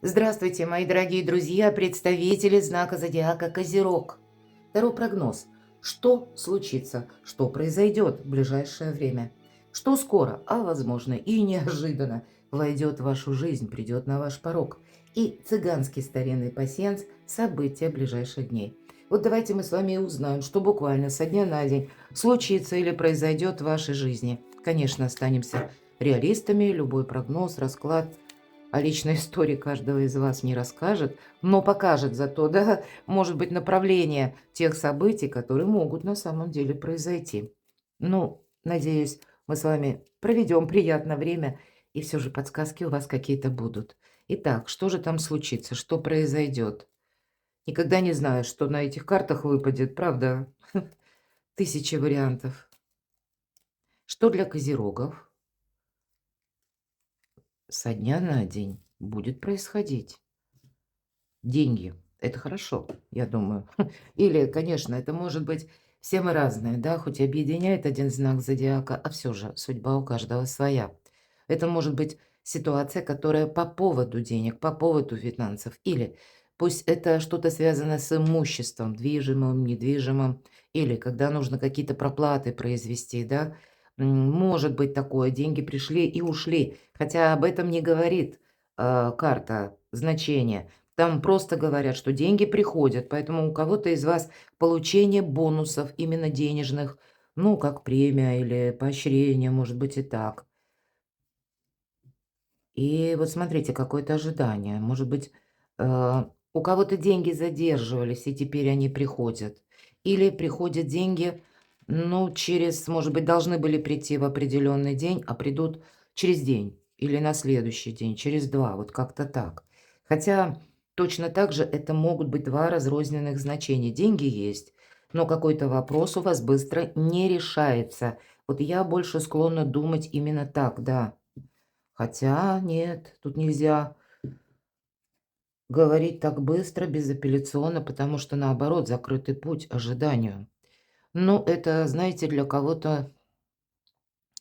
Здравствуйте, мои дорогие друзья, представители знака зодиака Козерог. Второй прогноз. Что случится, что произойдет в ближайшее время? Что скоро, а возможно и неожиданно, войдет в вашу жизнь, придет на ваш порог? И цыганский старинный пасьянс – события ближайших дней. Вот давайте мы с вами и узнаем, что буквально со дня на день случится или произойдет в вашей жизни. Конечно, останемся реалистами, любой прогноз, расклад – о личной истории каждого из вас не расскажет, но покажет зато, да, может быть, направление тех событий, которые могут на самом деле произойти. Ну, надеюсь, мы с вами проведем приятное время, и все же подсказки у вас какие-то будут. Итак, что же там случится, что произойдет? Никогда не знаю, что на этих картах выпадет, правда? Тысячи вариантов. Что для козерогов со дня на день будет происходить? Деньги – это хорошо, я думаю. Или, конечно, это может быть все мы разные, да, хоть и объединяет один знак зодиака, а все же судьба у каждого своя. Это может быть ситуация, которая по поводу денег, по поводу финансов, или пусть это что-то связано с имуществом, движимым, недвижимым, или когда нужно какие-то проплаты произвести, да. Может быть такое, деньги пришли и ушли, хотя об этом не говорит карта, значение. Там просто говорят, что деньги приходят, поэтому у кого-то из вас получение бонусов, именно денежных, ну, как премия или поощрение, может быть и так. И вот смотрите, какое-то ожидание. Может быть, у кого-то деньги задерживались, и теперь они приходят. Или приходят деньги, ну, через, может быть, должны были прийти в определенный день, а придут через день или на следующий день, через два, вот как-то так. Хотя точно так же это могут быть два разрозненных значения. Деньги есть, но какой-то вопрос у вас быстро не решается. Вот я больше склонна думать именно так, да. Хотя нет, тут нельзя говорить так быстро, безапелляционно, потому что, наоборот, закрытый путь ожиданию. Ну, это, знаете, для кого-то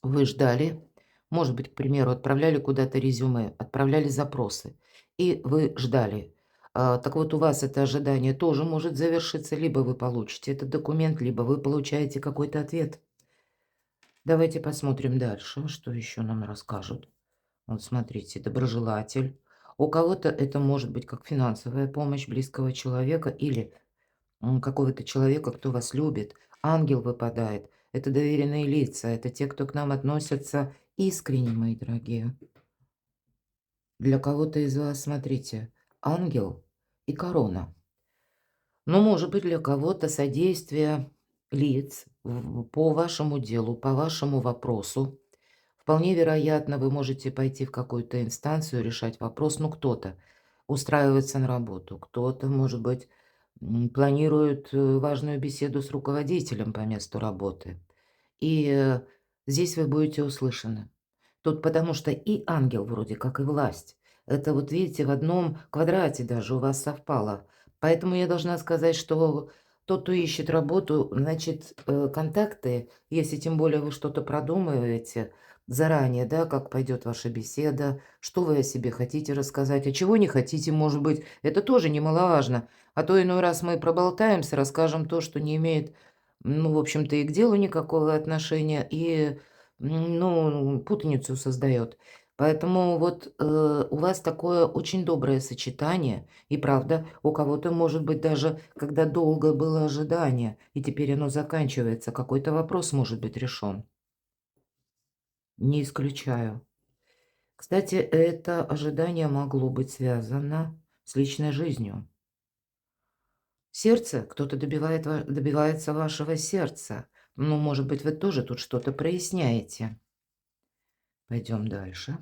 вы ждали, может быть, к примеру, отправляли куда-то резюме, отправляли запросы, и вы ждали. Так вот, у вас это ожидание тоже может завершиться, либо вы получите этот документ, либо вы получаете какой-то ответ. Давайте посмотрим дальше, что еще нам расскажут. Вот смотрите, доброжелатель. У кого-то это может быть как финансовая помощь близкого человека или какого-то человека, кто вас любит. Ангел выпадает. Это доверенные лица, это те, кто к нам относятся искренне, мои дорогие. Для кого-то из вас, смотрите, ангел и корона. Но может быть для кого-то содействие лиц по вашему делу, по вашему вопросу. Вполне вероятно, вы можете пойти в какую-то инстанцию, решать вопрос. Ну, кто-то устраивается на работу, кто-то, может быть, планирует важную беседу с руководителем по месту работы. И здесь вы будете услышаны. Тут потому что и ангел вроде как, и власть. Это вот видите, в одном квадрате даже у вас совпало. Поэтому я должна сказать, что тот, кто ищет работу, значит, контакты, если тем более вы что-то продумываете заранее, да, как пойдет ваша беседа, что вы о себе хотите рассказать, а чего не хотите, может быть, это тоже немаловажно. А то иной раз мы проболтаемся, расскажем то, что не имеет, ну, в общем-то, и к делу никакого отношения, и ну, путаницу создает. Поэтому вот, у вас такое очень доброе сочетание. И правда, у кого-то, может быть, даже когда долго было ожидание, и теперь оно заканчивается, какой-то вопрос может быть решен. Не исключаю. Кстати, это ожидание могло быть связано с личной жизнью. Сердце, кто-то добивается вашего сердца. Ну, может быть, вы тоже тут что-то проясняете. Пойдем дальше.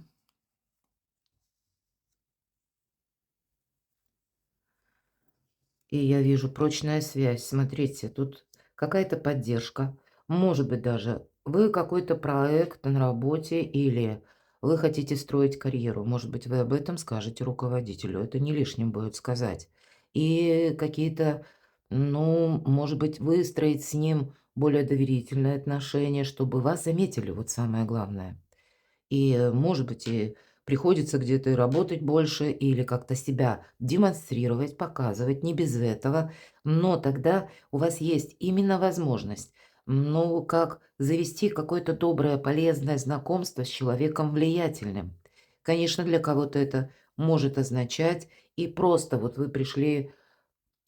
И я вижу прочная связь. Смотрите, тут какая-то поддержка. Может быть, даже вы какой-то проект на работе или вы хотите строить карьеру. Может быть, вы об этом скажете руководителю. Это не лишним будет сказать. И какие-то, ну, может быть, выстроить с ним более доверительные отношения, чтобы вас заметили, вот самое главное. И, может быть, и приходится где-то и работать больше или как-то себя демонстрировать, показывать, не без этого. Но тогда у вас есть именно возможность, ну, как завести какое-то доброе, полезное знакомство с человеком влиятельным. Конечно, для кого-то это может означать и просто вот вы пришли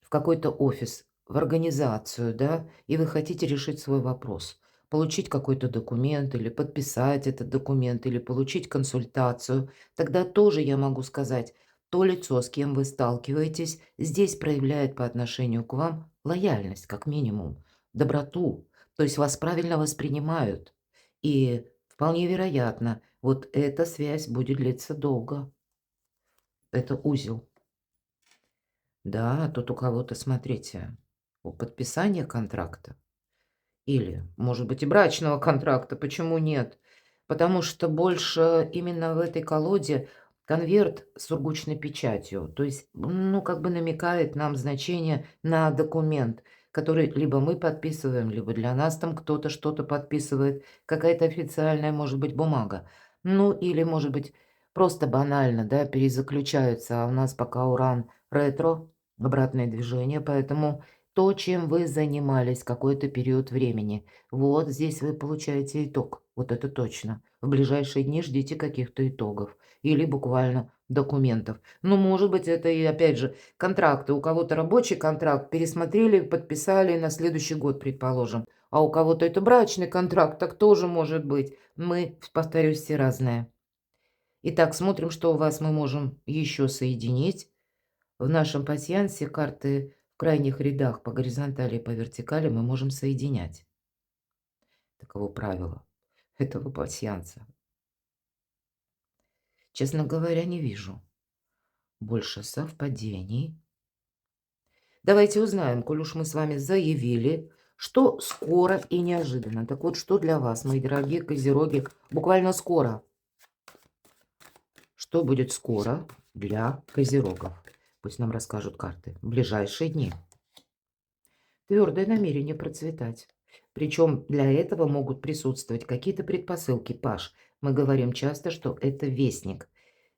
в какой-то офис, в организацию, да, и вы хотите решить свой вопрос. Получить какой-то документ или подписать этот документ, или получить консультацию. Тогда тоже я могу сказать, то лицо, с кем вы сталкиваетесь, здесь проявляет по отношению к вам лояльность, как минимум, доброту. То есть вас правильно воспринимают. И вполне вероятно, вот эта связь будет длиться долго. Это узел. Да, тут у кого-то, смотрите, у подписания контракта или, может быть, и брачного контракта, почему нет? Потому что больше именно в этой колоде конверт с сургучной печатью, то есть, ну, как бы намекает нам значение на документ, который либо мы подписываем, либо для нас там кто-то что-то подписывает, какая-то официальная, может быть, бумага. Ну, или, может быть, просто банально, да, перезаключаются, а у нас пока уран ретро, обратное движение, поэтому то, чем вы занимались какой-то период времени. Вот здесь вы получаете итог. Вот это точно. В ближайшие дни ждите каких-то итогов или буквально документов. Ну, может быть, это и, опять же, контракты. У кого-то рабочий контракт пересмотрели, подписали на следующий год, предположим. А у кого-то это брачный контракт, так тоже может быть. Мы, повторюсь, все разные. Итак, смотрим, что у вас мы можем еще соединить. В нашем пасьянсе карты в крайних рядах по горизонтали и по вертикали мы можем соединять. Таково правило этого пасьянса. Честно говоря, не вижу больше совпадений. Давайте узнаем, коль уж мы с вами заявили, что скоро и неожиданно. Так вот, что для вас, мои дорогие козероги, буквально скоро? Что будет скоро для козерогов? Пусть нам расскажут карты. В ближайшие дни. Твердое намерение процветать. Причем для этого могут присутствовать какие-то предпосылки, Паш. Мы говорим часто, что это вестник.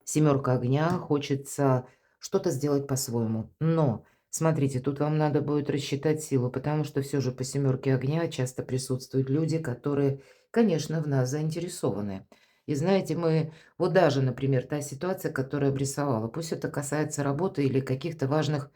Семерка огня, хочется что-то сделать по-своему. Но, смотрите, тут вам надо будет рассчитать силу, потому что все же по семерке огня часто присутствуют люди, которые, конечно, в нас заинтересованы. И знаете, мы, вот даже, например, та ситуация, которую обрисовала, пусть это касается работы или каких-то важных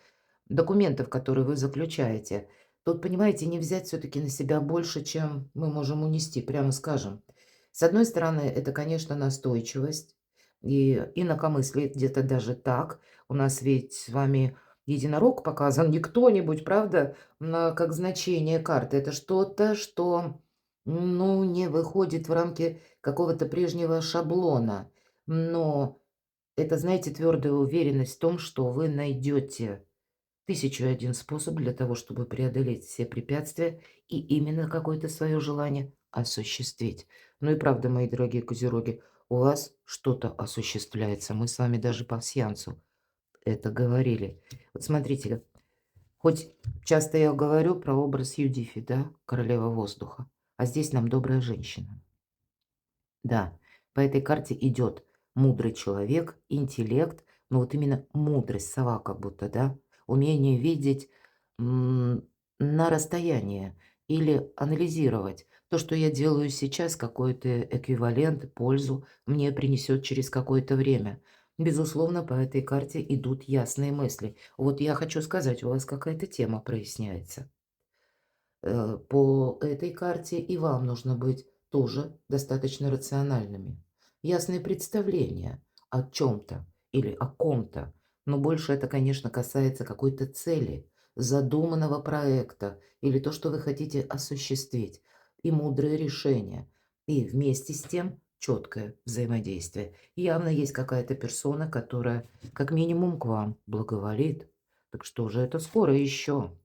документов, которые вы заключаете. Тут, понимаете, не взять все-таки на себя больше, чем мы можем унести, прямо скажем. С одной стороны, это, конечно, настойчивость и инакомыслие, где-то даже так. У нас ведь с вами единорог показан, не кто-нибудь, правда, как значение карты. Это что-то, что, ну, не выходит в рамки какого-то прежнего шаблона. Но это, знаете, твердая уверенность в том, что вы найдете 1001 способ для того, чтобы преодолеть все препятствия и именно какое-то свое желание осуществить. Ну и правда, мои дорогие козероги, у вас что-то осуществляется. Мы с вами даже по сеансу это говорили. Вот смотрите, хоть часто я говорю про образ Юдифи, да, королева воздуха, а здесь нам добрая женщина. Да, по этой карте идет мудрый человек, интеллект, но вот именно мудрость, сова как будто, да, умение видеть м, на расстояние или анализировать. То, что я делаю сейчас, какой-то эквивалент, пользу мне принесет через какое-то время. Безусловно, по этой карте идут ясные мысли. Вот я хочу сказать, у вас какая-то тема проясняется. По этой карте и вам нужно быть тоже достаточно рациональными. Ясные представления о чем-то или о ком-то, но больше это, конечно, касается какой-то цели, задуманного проекта или то, что вы хотите осуществить, и мудрое решение, и вместе с тем четкое взаимодействие. Явно есть какая-то персона, которая как минимум к вам благоволит. Так что же это скоро еще?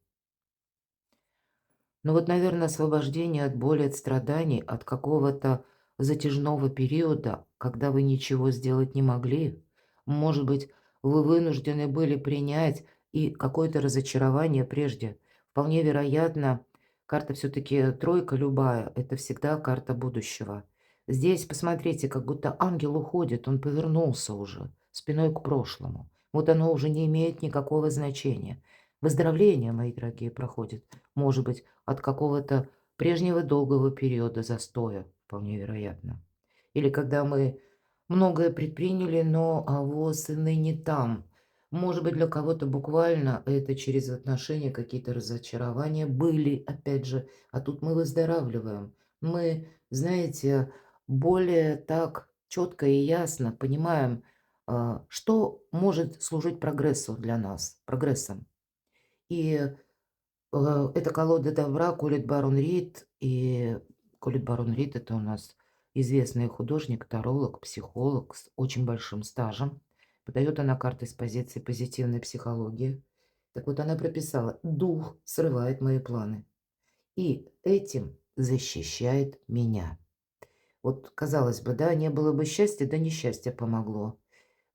Ну вот, наверное, освобождение от боли, от страданий, от какого-то затяжного периода, когда вы ничего сделать не могли. Может быть, вы вынуждены были принять и какое-то разочарование прежде. Вполне вероятно, карта все-таки тройка любая, это всегда карта будущего. Здесь, посмотрите, как будто ангел уходит, он повернулся уже спиной к прошлому. Вот оно уже не имеет никакого значения. Выздоровление, мои дорогие, проходит, может быть, от какого-то прежнего долгого периода застоя, вполне вероятно. Или когда мы многое предприняли, но авось и ныне там. Может быть, для кого-то буквально это через отношения какие-то разочарования были, опять же, а тут мы выздоравливаем. Мы, знаете, более так четко и ясно понимаем, что может служить прогрессу для нас, прогрессом. И эта колода добра колет барон Рид. И колет барон Рид — это у нас известный художник, таролог, психолог с очень большим стажем. Подает она карты с позиции позитивной психологии. Так вот, она прописала: «Дух срывает мои планы и этим защищает меня». Вот, казалось бы, да, не было бы счастья, да несчастье помогло.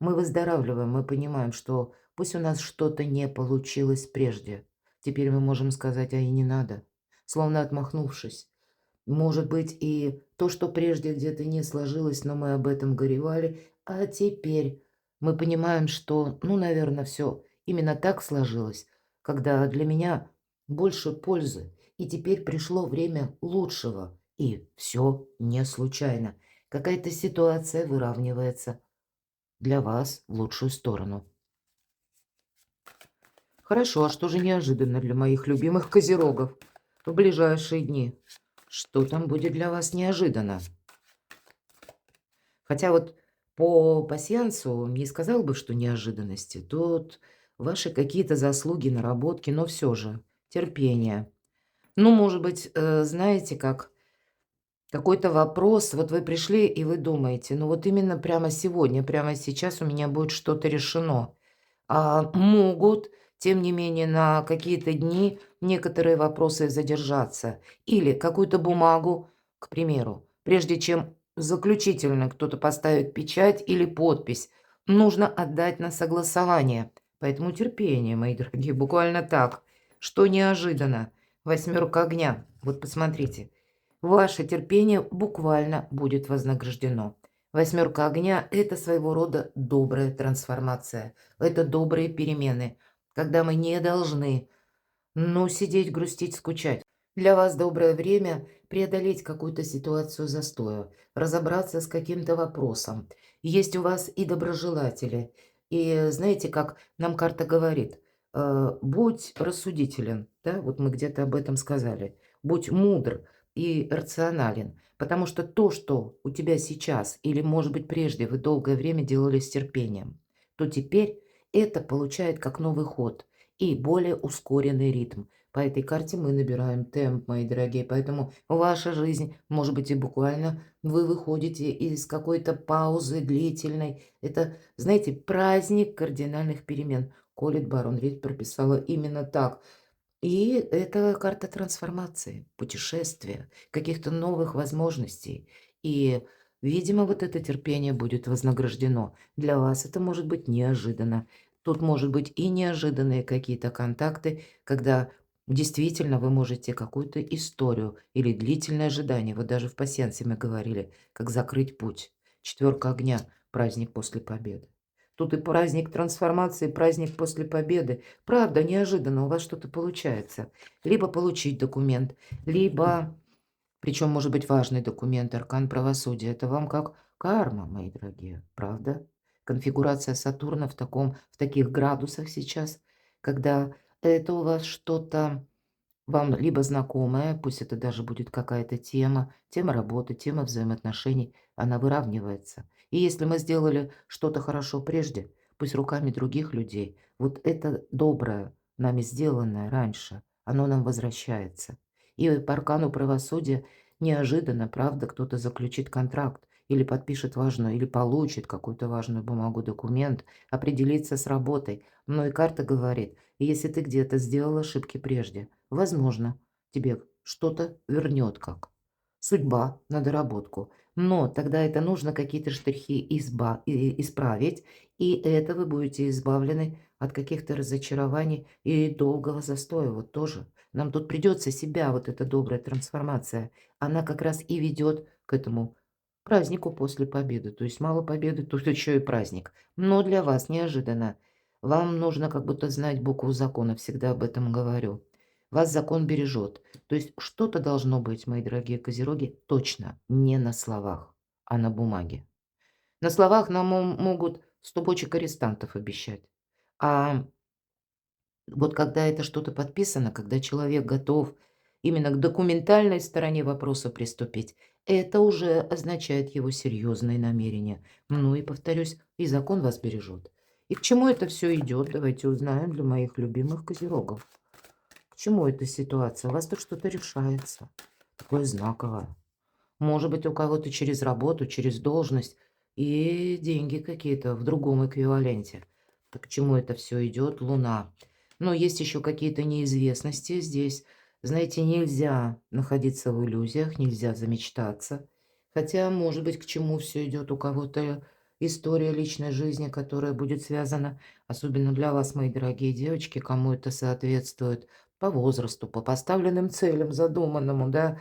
Мы выздоравливаем, мы понимаем, что пусть у нас что-то не получилось прежде, теперь мы можем сказать: «А и не надо», словно отмахнувшись. Может быть, и то, что прежде где-то не сложилось, но мы об этом горевали, а теперь мы понимаем, что, ну, наверное, все именно так сложилось, когда для меня больше пользы, и теперь пришло время лучшего, и все не случайно. Какая-то ситуация выравнивается для вас в лучшую сторону. Хорошо, а что же неожиданно для моих любимых козерогов в ближайшие дни? Что там будет для вас неожиданно? Хотя вот по пасьянсу не сказал бы, что неожиданности. Тут ваши какие-то заслуги, наработки, но все же терпение. Ну, может быть, знаете, как какой-то вопрос, вот вы пришли и вы думаете, ну вот именно прямо сегодня, прямо сейчас у меня будет что-то решено. Могут, тем не менее, на какие-то дни некоторые вопросы задержаться. Или какую-то бумагу, к примеру, прежде чем заключительно кто-то поставит печать или подпись, нужно отдать на согласование. Поэтому терпение, мои дорогие, буквально так. Что неожиданно? Восьмерка огня. Вот посмотрите. Ваше терпение буквально будет вознаграждено. Восьмерка огня — это своего рода добрая трансформация. Это добрые перемены, когда мы не должны, ну, сидеть, грустить, скучать. Для вас доброе время преодолеть какую-то ситуацию застоя, разобраться с каким-то вопросом. Есть у вас и доброжелатели. И знаете, как нам карта говорит, будь рассудителен, да, вот мы где-то об этом сказали, будь мудр и рационален, потому что то, что у тебя сейчас, или, может быть, прежде вы долгое время делали с терпением, то теперь это получает как новый ход и более ускоренный ритм. По этой карте мы набираем темп, мои дорогие, поэтому ваша жизнь, может быть, и буквально вы выходите из какой-то паузы длительной. Это, знаете, праздник кардинальных перемен. Колет барон Рид прописала именно так. И это карта трансформации, путешествия, каких-то новых возможностей. И, видимо, вот это терпение будет вознаграждено. Для вас это может быть неожиданно. Тут может быть и неожиданные какие-то контакты, когда действительно вы можете какую-то историю или длительное ожидание, вот даже в пасьянсе мы говорили, как закрыть путь. Четверка огня, праздник после победы. Тут и праздник трансформации, и праздник после победы. Правда, неожиданно у вас что-то получается. Либо получить документ, либо, причем может быть важный документ, аркан правосудия. Это вам как карма, мои дорогие, правда? Конфигурация Сатурна в таких градусах сейчас, когда это у вас что-то вам либо знакомое, пусть это даже будет какая-то тема работы, тема взаимоотношений, она выравнивается. И если мы сделали что-то хорошо прежде, пусть руками других людей, вот это доброе, нами сделанное раньше, оно нам возвращается. И по аркану правосудия неожиданно, правда, кто-то заключит контракт или подпишет важную, или получит какую-то важную бумагу, документ, определится с работой. Но и карта говорит, если ты где-то сделал ошибки прежде, возможно, тебе что-то вернет как судьба на доработку. Но тогда это нужно какие-то штрихи исправить, и это вы будете избавлены от каких-то разочарований и долгого застоя. Вот тоже. Нам тут придется себя, вот эта добрая трансформация, она как раз и ведет к этому празднику после победы. То есть мало победы, тут еще и праздник. Но для вас неожиданно. Вам нужно как будто знать букву закона, всегда об этом говорю. Вас закон бережет. То есть что-то должно быть, мои дорогие козероги, точно не на словах, а на бумаге. На словах нам могут 100 бочек арестантов обещать. А вот когда это что-то подписано, когда человек готов именно к документальной стороне вопроса приступить, это уже означает его серьезные намерения. Ну и повторюсь, и закон вас бережет. И к чему это все идет, давайте узнаем для моих любимых козерогов. К чему эта ситуация? У вас тут что-то решается. Такое знаковое. Может быть, у кого-то через работу, через должность и деньги какие-то в другом эквиваленте. Так к чему это все идет? Луна. Но есть еще какие-то неизвестности здесь. Знаете, нельзя находиться в иллюзиях, нельзя замечтаться. Хотя, может быть, к чему все идет у кого-то история личной жизни, которая будет связана, особенно для вас, мои дорогие девочки, кому это соответствует, по возрасту, по поставленным целям, задуманному, да.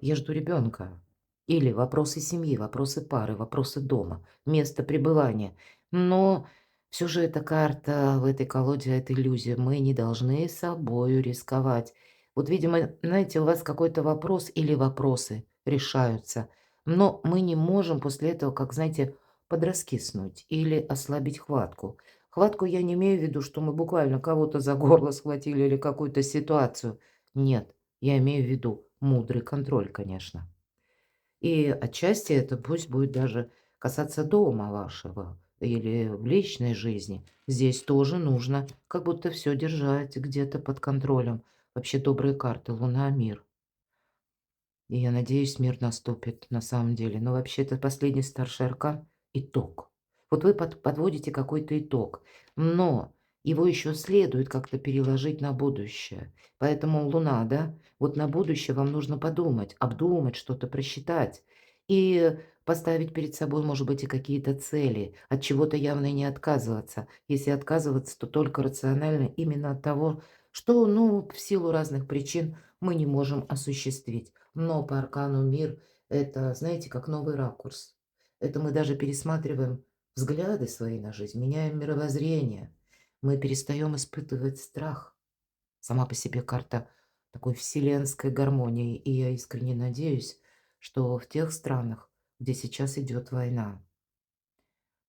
Я жду ребенка. Или вопросы семьи, вопросы пары, вопросы дома, место пребывания. Но все же эта карта в этой колоде, это иллюзия. Мы не должны собою рисковать. Вот, видимо, знаете, у вас какой-то вопрос или вопросы решаются, но мы не можем после этого, как, знаете, подраскиснуть или ослабить хватку. Хватку я не имею в виду, что мы буквально кого-то за горло схватили или какую-то ситуацию. Нет, я имею в виду мудрый контроль, конечно. И отчасти это пусть будет даже касаться дома вашего или в личной жизни. Здесь тоже нужно как будто все держать где-то под контролем. Вообще добрые карты, Луна, мир. И я надеюсь, мир наступит на самом деле. Но вообще это последний старший аркан — итог. Вот вы подводите какой-то итог, но его еще следует как-то переложить на будущее. Поэтому Луна, да, вот на будущее вам нужно подумать, обдумать, что-то просчитать и поставить перед собой, может быть, и какие-то цели, от чего-то явно не отказываться. Если отказываться, то только рационально именно от того, что, ну, в силу разных причин мы не можем осуществить. Но по аркану мир — это, знаете, как новый ракурс. Это мы даже пересматриваем взгляды свои на жизнь, меняем мировоззрение. Мы перестаем испытывать страх. Сама по себе карта такой вселенской гармонии. И я искренне надеюсь, что в тех странах, где сейчас идет война,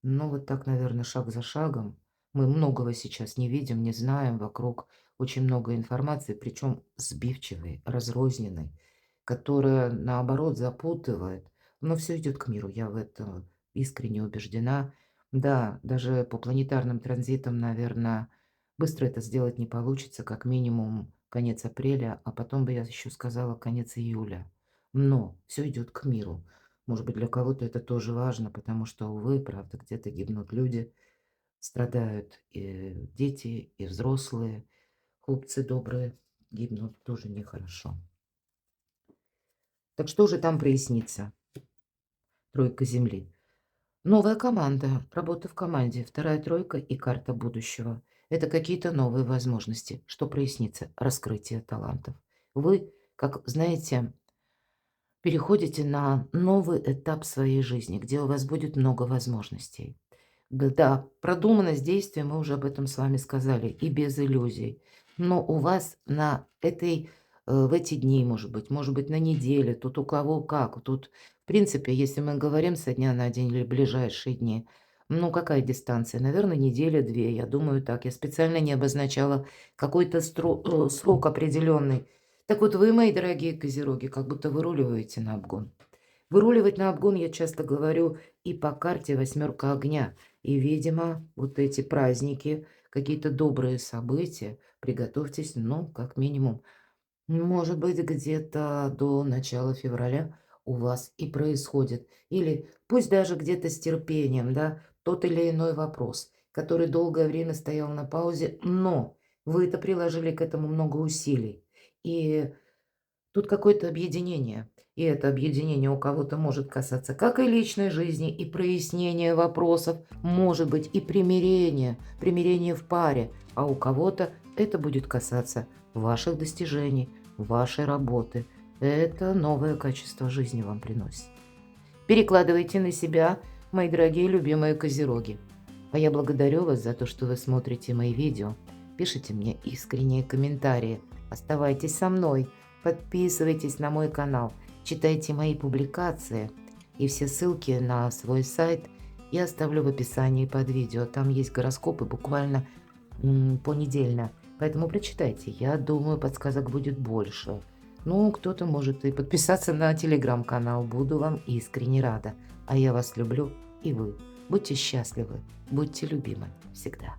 ну, вот так, наверное, шаг за шагом. Мы многого сейчас не видим, не знаем, вокруг очень много информации, причем сбивчивой, разрозненной, которая, наоборот, запутывает. Но все идет к миру, я в этом искренне убеждена. Да, даже по планетарным транзитам, наверное, быстро это сделать не получится, как минимум конец апреля, а потом бы я еще сказала конец июля. Но все идет к миру. Может быть, для кого-то это тоже важно, потому что, увы, правда, где-то гибнут люди, страдают и дети, и взрослые, хлопцы добрые гибнут, тоже нехорошо. Так что же там прояснится? Тройка Земли. Новая команда, работа в команде, вторая тройка и карта будущего. Это какие-то новые возможности. Что прояснится? Раскрытие талантов. Вы, как знаете, переходите на новый этап своей жизни, где у вас будет много возможностей. Да, продуманность действия, мы уже об этом с вами сказали, и без иллюзий. Но у вас на в эти дни, может быть, на неделе, тут у кого как. Тут, в принципе, если мы говорим со дня на день или ближайшие дни, ну, какая дистанция? Наверное, неделя-две, я думаю так. Я специально не обозначала какой-то срок определенный. Так вот, вы, мои дорогие козероги, как будто выруливаете на обгон. Выруливать на обгон, я часто говорю, и по карте восьмерка огня. И, видимо, вот эти праздники, какие-то добрые события, приготовьтесь, ну, как минимум, может быть, где-то до начала февраля у вас и происходит. Или пусть даже где-то с терпением, да, тот или иной вопрос, который долгое время стоял на паузе, но вы-то приложили к этому много усилий. И тут какое-то объединение. И это объединение у кого-то может касаться как и личной жизни, и прояснения вопросов, может быть, и примирения, примирение в паре, а у кого-то это будет касаться ваших достижений, вашей работы. Это новое качество жизни вам приносит. Перекладывайте на себя, мои дорогие любимые козероги. А я благодарю вас за то, что вы смотрите мои видео. Пишите мне искренние комментарии. Оставайтесь со мной. Подписывайтесь на мой канал. Читайте мои публикации. И все ссылки на свой сайт я оставлю в описании под видео. Там есть гороскопы буквально понедельно. Поэтому прочитайте. Я думаю, подсказок будет больше. Ну, кто-то может и подписаться на телеграм-канал. Буду вам искренне рада. А я вас люблю, и вы. Будьте счастливы, будьте любимы всегда.